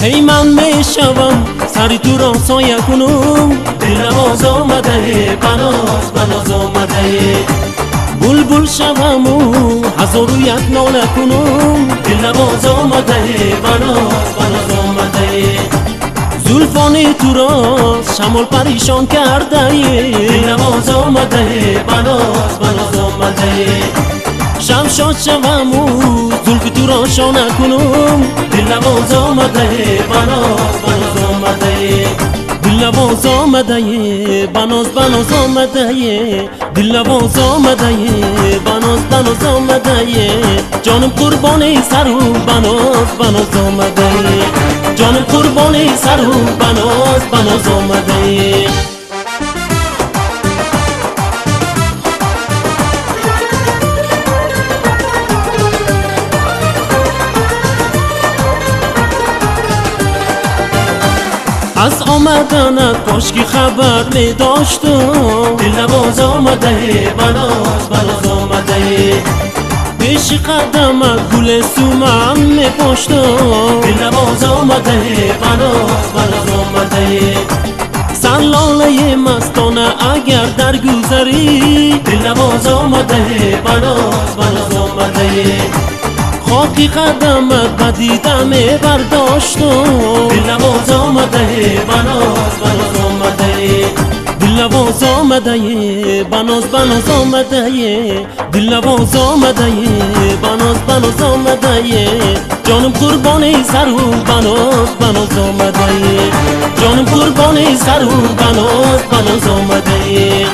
هی من میشوم سری تو را سایه کنم، دلم آز آمده بناز بناز آمده. بلبل شوم و هزار و یک ناله کنم، دلم آز آمده بناز بناز آمده. زلفان تو را شمال پریشان کرده، دلم آز آمده بناز بناز آمده. شمشاد شوم و زلف تو را شانه کنم، دلم آز آمده بناز بناز آمده. دلم آز آمده بناز بناز آمده. دلم آز آمده بناز بناز آمده. جانم قربانی سر و بناز بناز آمده. جانم قربانی سر و بناز بناز آمده. از آمدنت کاش که خبر می داشتم، دلم آز آمده بناز بناز آمده. پیش قدمت گل سومن می پاشتم، دلم آز آمده بناز بناز آمده. سر لاله مستانه اگر در گذری، دلم آز آمده بناز بناز آمده. خاکی قدمت بدیدم برداشتم، دلم آز آمده بناز بناز آمده. دلم آز آمده بناز بناز آمده. دلم آز آمده بناز بناز آمده. جانم قربانی سر و بناز بناز آمده. جانم قربانی سر و بناز بناز آمده.